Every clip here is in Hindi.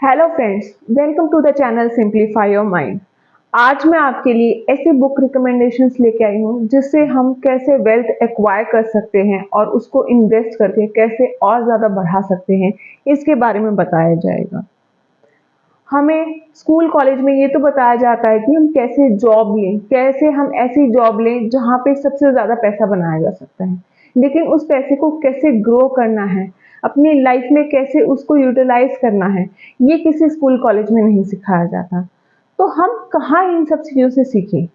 Hello friends, welcome to the channel simplify your mind. आज मैं आपके लिए ऐसी बुक रिकमेंडेशंस लेके आई हूँ जिससे हम कैसे वेल्थ एक्वायर कर सकते हैं और उसको इन्वेस्ट करके कैसे और ज़्यादा बढ़ा सकते हैं, इसके बारे में बताया जाएगा। हमें स्कूल कॉलेज में ये तो बताया जाता है कि हम कैसे जॉब लें, कैसे हम ऐसी जॉब लें जहाँ पे सबसे ज़्यादा पैसा बनाया जा सकता है, लेकिन उस पैसे को कैसे ग्रो करना है, अपनी लाइफ में कैसे उसको यूटिलाइज करना है, ये किसी स्कूल कॉलेज में नहीं सिखाया जाता। तो हम कहाँ इन सब चीज़ों से सीखें?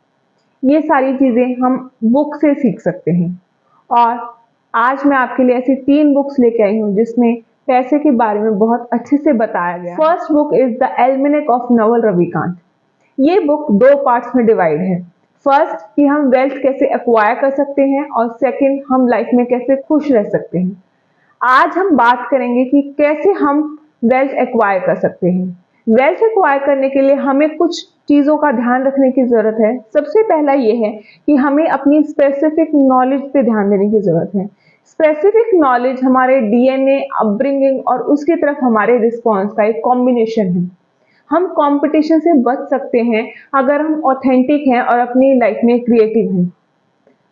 ये सारी चीज़ें हम बुक से सीख सकते हैं। और आज मैं आपके लिए ऐसी 3 बुक्स लेके आई हूँ जिसमें पैसे के बारे में बहुत अच्छे से बताया गया है। First book is the almanack of Naval Ravikant. ये बुक 2 पार्ट्स में डिवाइड है। फर्स्ट कि हम वेल्थ कैसे एक्वायर कर सकते हैं और सेकंड हम लाइफ में कैसे खुश रह सकते हैं। आज हम बात करेंगे कि कैसे हम वेल्थ एक्वायर कर सकते हैं। वेल्थ एक्वायर करने के लिए हमें कुछ चीज़ों का ध्यान रखने की ज़रूरत है। सबसे पहला ये है कि हमें अपनी स्पेसिफिक नॉलेज पे ध्यान देने की ज़रूरत है। स्पेसिफिक नॉलेज हमारे डीएनए, अपब्रिंगिंग और उसकी तरफ हमारे रिस्पॉन्स का एक कॉम्बिनेशन है। हम कंपटीशन से बच सकते हैं अगर हम ऑथेंटिक हैं और अपनी लाइफ में क्रिएटिव हैं।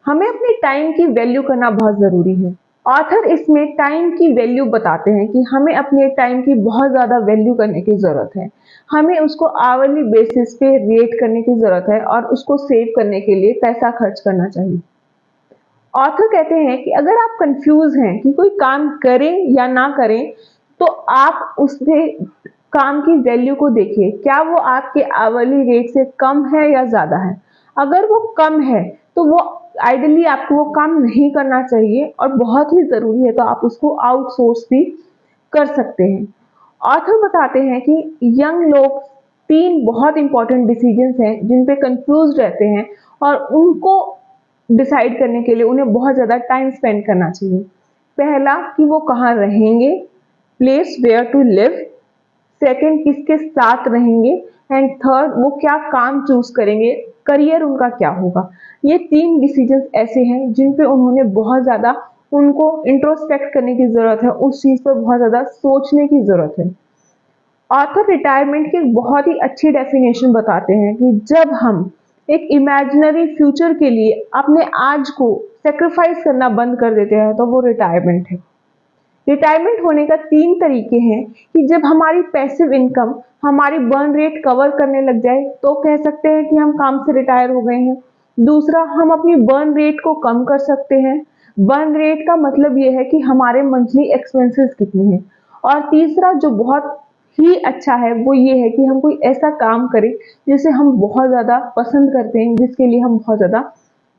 हमें अपने टाइम की वैल्यू करना बहुत ज़रूरी है। ऑथर इसमें टाइम की वैल्यू बताते हैं कि हमें अपने टाइम की बहुत ज़्यादा वैल्यू करने की ज़रूरत है। हमें उसको आवरली बेसिस पे रेट करने की ज़रूरत है और उसको सेव करने के लिए पैसा खर्च करना चाहिए। ऑथर कहते हैं कि अगर आप कंफ्यूज हैं कि कोई काम करें या ना करें, तो आप उसके काम की वैल्यू को देखिए। क्या वो आपके आवरली रेट से कम है या ज़्यादा है? अगर वो कम है तो वो आइडियली आपको वो काम नहीं करना चाहिए और बहुत ही ज़रूरी है तो आप उसको आउटसोर्स भी कर सकते हैं। ऑथर बताते हैं कि यंग लोग 3 बहुत इंपॉर्टेंट डिसीजंस हैं जिन पे कंफ्यूज रहते हैं और उनको डिसाइड करने के लिए उन्हें बहुत ज़्यादा टाइम स्पेंड करना चाहिए। पहला कि वो कहाँ रहेंगे, place where to live. Second किसके साथ रहेंगे एंड थर्ड वो क्या काम चूज करेंगे, करियर उनका क्या होगा। ये 3 डिसीजंस ऐसे हैं जिन पे उन्होंने बहुत ज़्यादा उनको इंट्रोस्पेक्ट करने की ज़रूरत है, उस चीज़ पर बहुत ज़्यादा सोचने की ज़रूरत है। ऑथर रिटायरमेंट की एक बहुत ही अच्छी डेफिनेशन बताते हैं कि जब हम एक इमेजिनरी फ्यूचर के लिए अपने आज को सेक्रीफाइस करना बंद कर देते हैं तो वो रिटायरमेंट है। रिटायरमेंट होने का 3 तरीके हैं कि जब हमारी पैसिव इनकम हमारी बर्न रेट कवर करने लग जाए तो कह सकते हैं कि हम काम से रिटायर हो गए हैं। दूसरा, हम अपनी बर्न रेट को कम कर सकते हैं। बर्न रेट का मतलब ये है कि हमारे मंथली एक्सपेंसेस कितने हैं। और तीसरा जो बहुत ही अच्छा है वो ये है कि हम कोई ऐसा काम करें जिसे हम बहुत ज़्यादा पसंद करते हैं, जिसके लिए हम बहुत ज़्यादा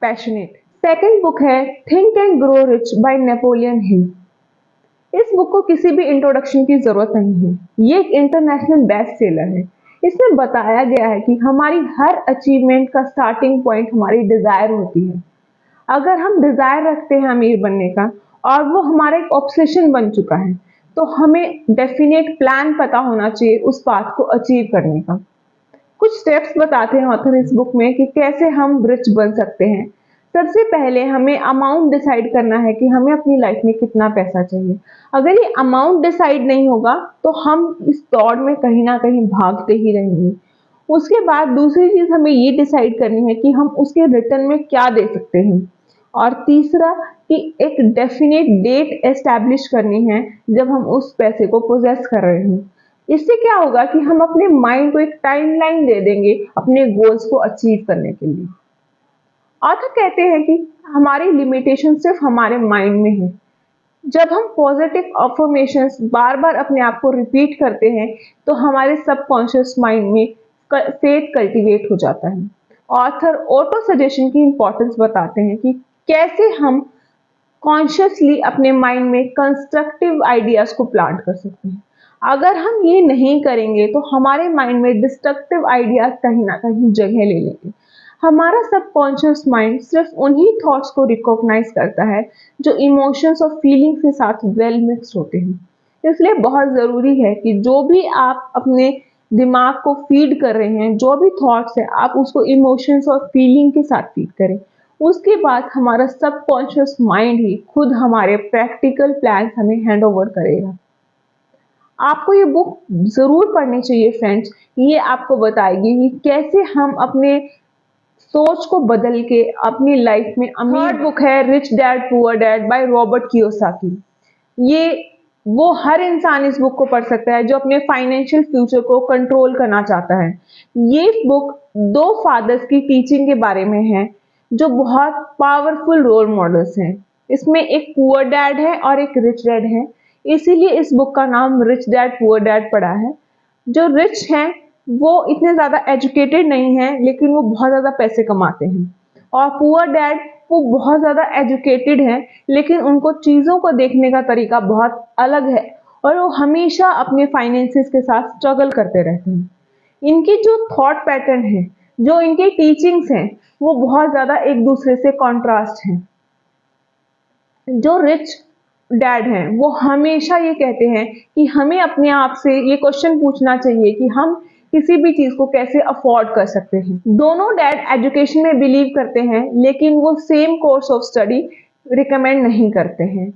पैशनेट। सेकेंड बुक है think and grow rich by Napoleon Hill. इस बुक को किसी भी इंट्रोडक्शन की जरूरत नहीं है। ये एक इंटरनेशनल बेस्ट सेलर है। इसमें बताया गया है कि हमारी हर अचीवमेंट का स्टार्टिंग पॉइंट हमारी डिजायर होती है। अगर हम डिजायर रखते हैं अमीर बनने का और वो हमारा एक ऑब्सेशन बन चुका है, तो हमें डेफिनेट प्लान पता होना चाहिए उस बात को अचीव करने का। कुछ स्टेप्स बताते हैं ऑथर इस बुक में कि कैसे हम रिच बन सकते हैं। सबसे पहले हमें अमाउंट डिसाइड करना है कि हमें अपनी लाइफ में कितना पैसा चाहिए। अगर ये अमाउंट डिसाइड नहीं होगा तो हम इस दौड़ में कहीं ना कहीं भागते ही रहेंगे। उसके बाद दूसरी चीज हमें ये डिसाइड करनी है कि हम उसके रिटर्न में क्या दे सकते हैं। और तीसरा कि एक डेफिनेट डेट एस्टैब्लिश करनी है जब हम उस पैसे को पोजेस कर रहे हैं। इससे क्या होगा कि हम अपने माइंड को एक टाइमलाइन दे देंगे अपने गोल्स को अचीव करने के लिए। ऑथर कहते हैं कि हमारी लिमिटेशन सिर्फ हमारे माइंड में है। जब हम पॉजिटिव अफर्मेशंस बार बार अपने आप को रिपीट करते हैं तो हमारे सबकॉन्शियस माइंड में फेथ कल्टीवेट हो जाता है। ऑथर ऑटो सजेशन की इंपॉर्टेंस बताते हैं कि कैसे हम कॉन्शियसली अपने माइंड में कंस्ट्रक्टिव आइडियाज को प्लांट कर सकते हैं। अगर हम ये नहीं करेंगे तो हमारे माइंड में डिस्ट्रक्टिव आइडियाज कहीं ना कहीं जगह ले लेंगे। हमारा सबकॉन्शियस माइंड सिर्फ उन्हीं थॉट्स को रिकॉग्नाइज करता है जो इमोशंस और फीलिंग्स के साथ वेल मिक्स्ड होते हैं। इसलिए बहुत ज़रूरी है कि जो भी आप अपने दिमाग को फीड कर रहे हैं, जो भी थॉट्स है, आप उसको इमोशंस और फीलिंग के साथ फीड करें। उसके बाद हमारा सबकॉन्शियस माइंड ही खुद हमारे प्रैक्टिकल प्लान्स हमें हैंड ओवर करेगा। आपको ये बुक ज़रूर पढ़नी चाहिए फ्रेंड्स। ये आपको बताएगी कि कैसे हम अपने सोच को बदल के अपनी लाइफ में अमीर। बुक है rich dad poor dad by Robert Kiyosaki. ये वो हर इंसान इस बुक को पढ़ सकता है जो अपने फाइनेंशियल फ्यूचर को कंट्रोल करना चाहता है। ये बुक दो फादर्स की टीचिंग के बारे में है जो बहुत पावरफुल रोल मॉडल्स हैं। इसमें एक पुअर डैड है और एक रिच डैड है, इसीलिए इस बुक का नाम रिच डैड पुअर डैड पड़ा है। जो रिच हैं वो इतने ज़्यादा एजुकेटेड नहीं हैं लेकिन वो बहुत ज़्यादा पैसे कमाते हैं, और पुअर डैड वो बहुत ज़्यादा एजुकेटेड हैं लेकिन उनको चीज़ों को देखने का तरीका बहुत अलग है और वो हमेशा अपने फाइनेंसेस के साथ स्ट्रगल करते रहते हैं। इनकी जो थॉट पैटर्न है, जो इनकी टीचिंग्स हैं, वो बहुत ज़्यादा एक दूसरे से कॉन्ट्रास्ट हैं। जो रिच डैड हैं वो हमेशा ये कहते हैं कि हमें अपने आप से ये क्वेश्चन पूछना चाहिए कि हम किसी भी चीज़ को कैसे अफोर्ड कर सकते हैं। दोनों डैड एजुकेशन में बिलीव करते हैं लेकिन वो same course of study recommend नहीं करते हैं।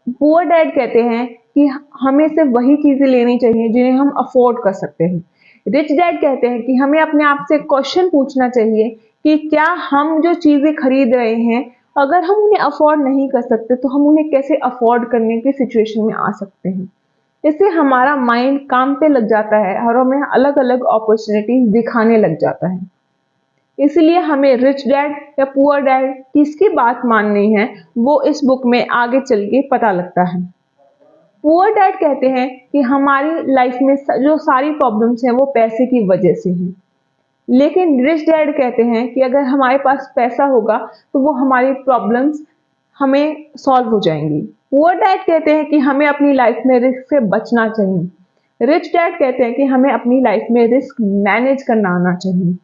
पुअर डैड कहते हैं कि हमें सिर्फ वही चीज़ें लेनी चाहिए जिन्हें हम अफोर्ड कर सकते हैं। रिच डैड कहते हैं कि हमें अपने आप से क्वेश्चन पूछना चाहिए कि क्या हम जो चीज़ें खरीद रहे हैं, अगर हम उन्हें अफोर्ड नहीं कर सकते तो हम उन्हें कैसे अफोर्ड करने की सिचुएशन में आ सकते हैं। इससे हमारा माइंड काम पे लग जाता है और हमें अलग अलग अपॉर्चुनिटीज दिखाने लग जाता है। इसलिए हमें रिच डैड या पुअर डैड किसकी बात माननी है वो इस बुक में आगे चल के पता लगता है। पुअर डैड कहते हैं कि हमारी लाइफ में जो सारी प्रॉब्लम्स हैं वो पैसे की वजह से हैं, लेकिन रिच डैड कहते हैं कि अगर हमारे पास पैसा होगा तो वो हमारी प्रॉब्लम्स हमें सॉल्व हो जाएंगी। पुअर डैड कहते हैं कि हमें अपनी लाइफ में रिस्क से बचना चाहिए। रिच डैड कहते हैं कि हमें अपनी लाइफ में रिस्क मैनेज करना आना चाहिए।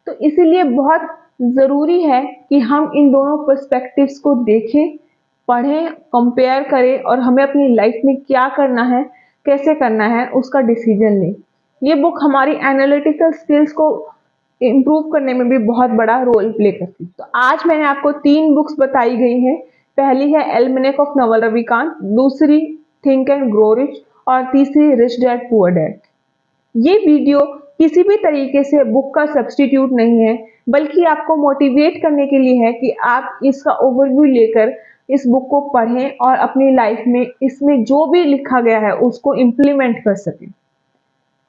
तो इसीलिए बहुत ज़रूरी है कि हम इन दोनों पर्सपेक्टिव्स को देखें, पढ़ें, कंपेयर करें और हमें अपनी लाइफ में क्या करना है, कैसे करना है, उसका डिसीजन लें। ये बुक हमारी एनालिटिकल स्किल्स को इम्प्रूव करने में भी बहुत बड़ा रोल प्ले करती है। तो आज मैंने आपको 3 बुक्स बताई गई हैं। पहली है एल्मेनेक ऑफ नवल रविकांत, दूसरी थिंक एंड ग्रो रिच और तीसरी रिच डैड पुअर डैड। ये वीडियो किसी भी तरीके से बुक का सब्स्टिट्यूट नहीं है, बल्कि आपको मोटिवेट करने के लिए है कि आप इसका ओवरव्यू लेकर इस बुक को पढ़ें और अपनी लाइफ में इसमें जो भी लिखा गया है उसको इम्प्लीमेंट कर सकें।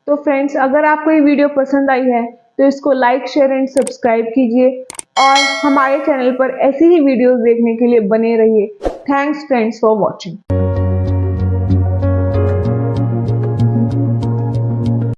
तो फ्रेंड्स, अगर आपको ये वीडियो पसंद आई है तो इसको लाइक, शेयर एंड सब्सक्राइब कीजिए और हमारे चैनल पर ऐसी ही वीडियोस देखने के लिए बने रहिए। Thanks friends for watching.